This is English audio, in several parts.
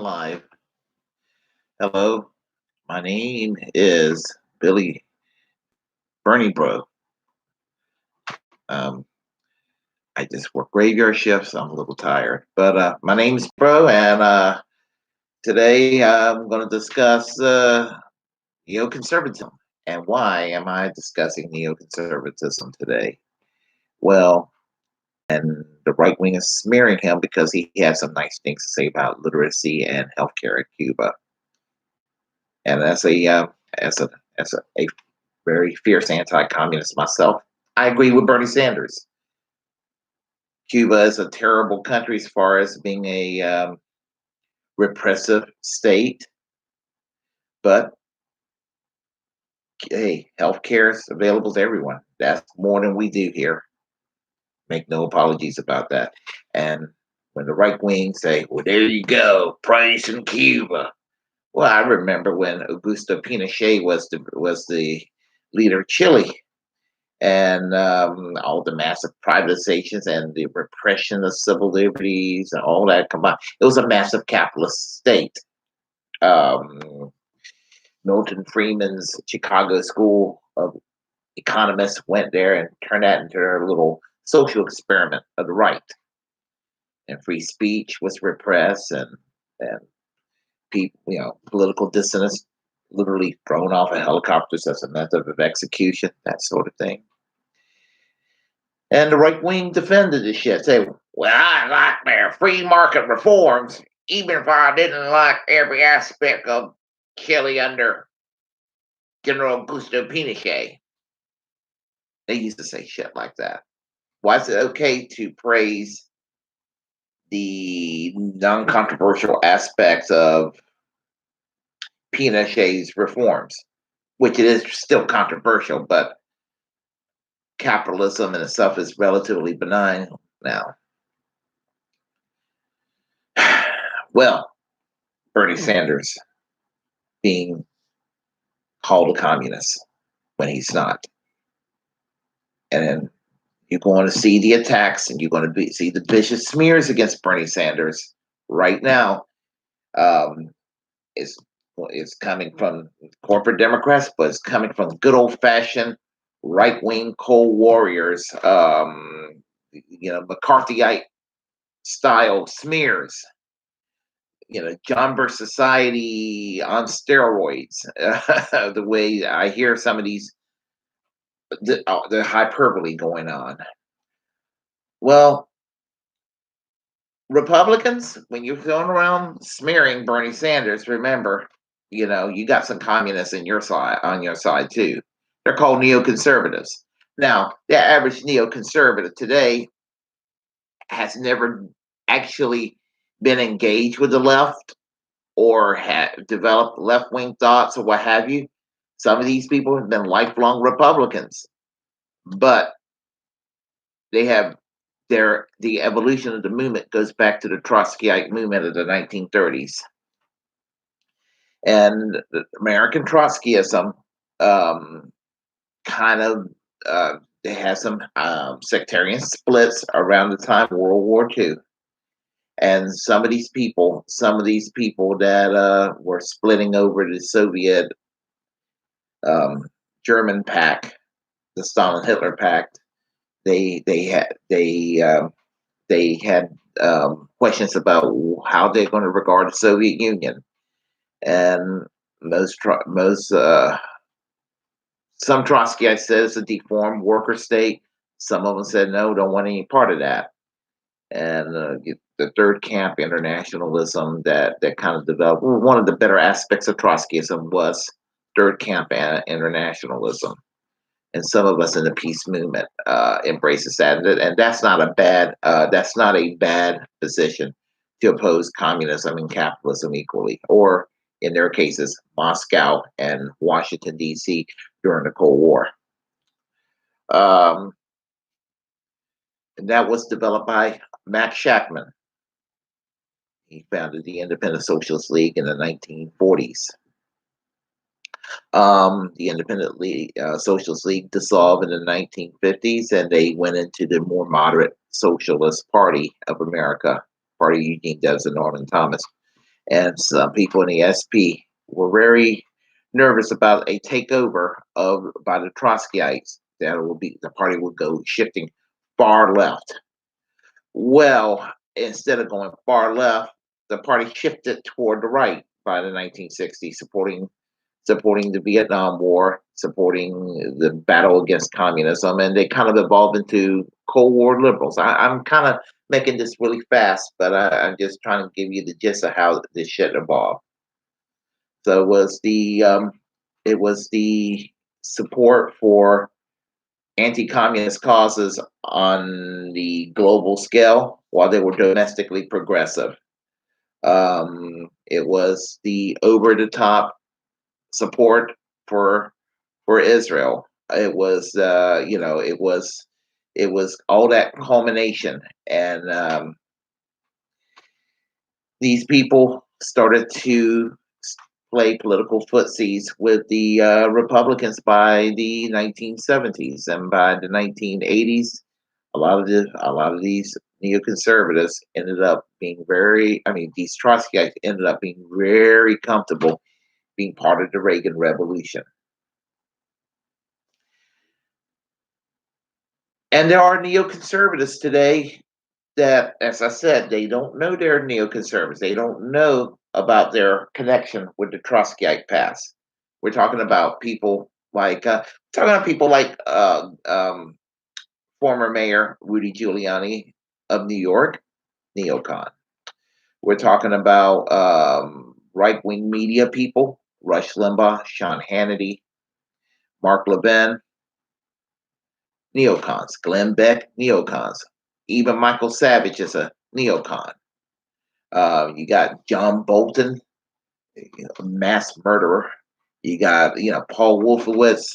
live. Hello, my name is Billy Bernie Bro. Um, I just work graveyard shifts. So I'm a little tired, but my name's Bro, and today I'm going to discuss neoconservatism. And why am I discussing neoconservatism today? Well, and the right wing is smearing him because he has some nice things to say about literacy and healthcare in Cuba. And as a a very fierce anti-communist myself, I agree with Bernie Sanders. Cuba is a terrible country as far as being a repressive state, but hey, healthcare is available to everyone. That's more than we do here. Make no apologies about that. And when the right wing say, "Well, there you go, praise in Cuba," well, I remember when Augusto Pinochet was the leader of Chile, and all the massive privatizations and the repression of civil liberties and all that combined. It was a massive capitalist state. Um, Milton Friedman's Chicago School of Economists went there and turned that into their little social experiment of the right. And free speech was repressed, and people, political dissidents literally thrown off of helicopters as a method of execution, that sort of thing. And the right wing defended this shit. Say, well, I like their free market reforms, even if I didn't like every aspect of Chile under General Augusto Pinochet. They used to say shit like that. Why is it okay to praise the non controversial aspects of Pinochet's reforms? Which it is still controversial, but capitalism in itself is relatively benign now. Well, Bernie Sanders being called a communist when he's not. And you're going to see the attacks, and you're going to see the vicious smears against Bernie Sanders right now. Um, it's coming from corporate Democrats, but it's coming from good old fashioned right wing cold warriors, McCarthyite style smears. John Birch Society on steroids. The way I hear some of the hyperbole going on. Well, Republicans, when you're going around smearing Bernie Sanders, remember, you got some communists on your side too. They're called neoconservatives. Now, the average neoconservative today has never actually been engaged with the left or have developed left wing thoughts or what have you. Some of these people have been lifelong Republicans, but they have the evolution of the movement goes back to the Trotskyite movement of the 1930s. And the American Trotskyism kind of they had some sectarian splits around the time of World War II. And some of these people that were splitting over the Soviet German pact, the Stalin Hitler pact, they had questions about how they're going to regard the Soviet Union, and some Trotskyites said it's a deformed worker state. Some of them said no, don't want any part of that. And the third camp internationalism that kind of developed. One of the better aspects of Trotskyism was third camp internationalism, and some of us in the peace movement embraces that, and that's not a bad position to oppose communism and capitalism equally, or in their cases, Moscow and Washington D.C. during the Cold War. And that was developed by Max Shachtman. He founded the Independent Socialist League in the 1940s. The Independent Socialist League dissolved in the 1950s, and they went into the more moderate Socialist Party of America, Party Eugene Debs and Norman Thomas. and some people in the SP were very nervous about a takeover of by the Trotskyites. That will be the party will go shifting far left. Well, instead of going far left, the party shifted toward the right by the 1960s, supporting the Vietnam War, supporting the battle against communism, and they kind of evolved into Cold War liberals. I'm kind of making this really fast, but I'm just trying to give you the gist of how this shit evolved. So it was the support for anti-communist causes on the global scale, while they were domestically progressive. It was the over-the-top support for for Israel. It was, it was all that culmination, and these people started to play political footsies with the Republicans by the 1970s, and by the 1980s, a lot of these neoconservatives ended up being very. I mean, these Trotskyites ended up being very comfortable being part of the Reagan Revolution. And there are neoconservatives today that, as I said, they don't know they're neoconservatives. They don't know about their connection with the Trotskyite past. We're talking about people like former Mayor Rudy Giuliani of New York, neocon. We're talking about right wing media people, Rush Limbaugh, Sean Hannity, Mark Levin, neocons. Glenn Beck, neocons. Even Michael Savage is a neocon. You got John Bolton, a mass murderer. You got Paul Wolfowitz.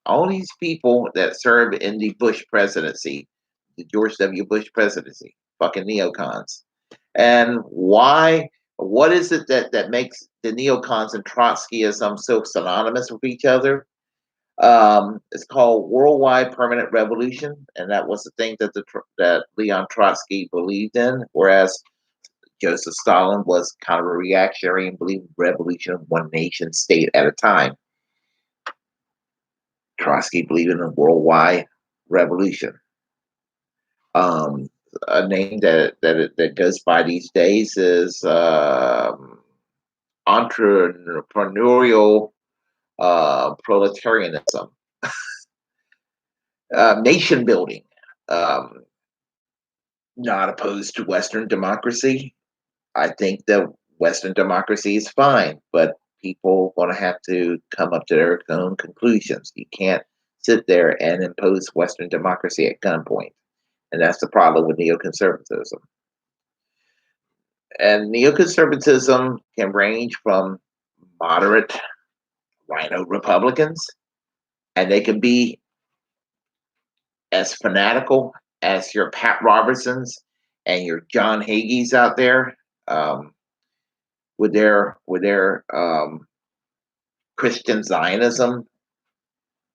All these people that served in the Bush presidency, the George W. Bush presidency, fucking neocons. And why? What is it that makes the neocons and Trotskyism so synonymous with each other? It's called worldwide permanent revolution, and that was the thing that Leon Trotsky believed in, whereas Joseph Stalin was kind of a reactionary and believed revolution of one nation state at a time. Trotsky believed in a worldwide revolution. A name that goes by these days is entrepreneurial proletarianism, nation building. Um, Not opposed to Western democracy. I think that Western democracy is fine, but people going to have to come up to their own conclusions. You can't sit there and impose Western democracy at gunpoint. And that's the problem with neoconservatism. And neoconservatism can range from moderate rhino Republicans, and they can be as fanatical as your Pat Robertsons and your John Hagees out there, with their Christian Zionism,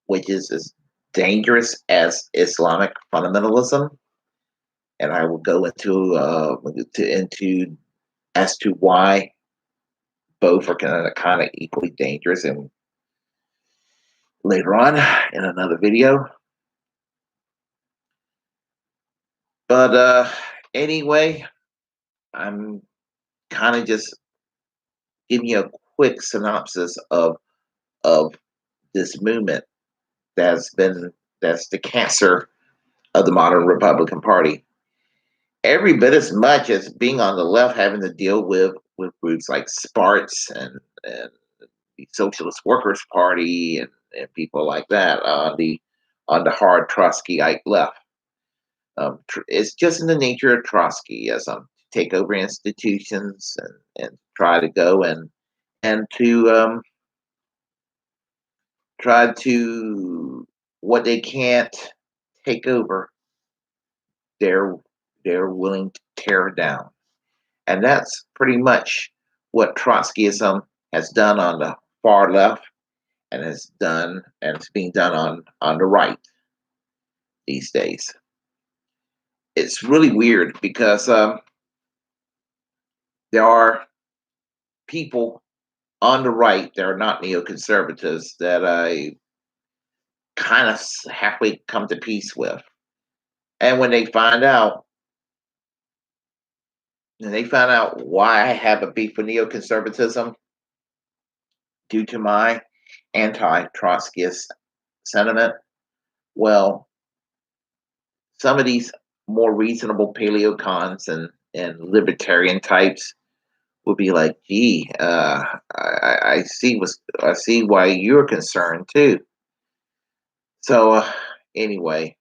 which is as dangerous as Islamic fundamentalism. And I will go into as to why both are kind of equally dangerous, and later on in another video. But anyway, I'm kind of just giving you a quick synopsis of this movement that's the cancer of the modern Republican Party. Every bit as much as being on the left, having to deal with groups like Sparts and the Socialist Workers Party and people like that on the hard Trotskyite left. It's just in the nature of Trotskyism to take over institutions and try to go and to try to what they can't take over, they're they're willing to tear down, and that's pretty much what Trotskyism has done on the far left, and it's being done on the right these days. It's really weird because there are people on the right that are not neoconservatives that I kind of halfway come to peace with. And when they find out, and they found out why I have a beef with neoconservatism due to my anti-Trotskyist sentiment, well, some of these more reasonable paleocons and libertarian types would be like, "Gee, I see I see why you're concerned too." So anyway,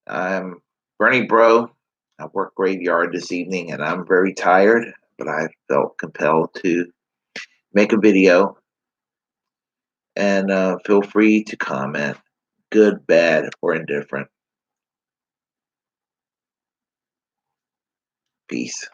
I'm Bernie Bro. I work graveyard this evening, and I'm very tired, but I felt compelled to make a video. And feel free to comment, good, bad, or indifferent. Peace.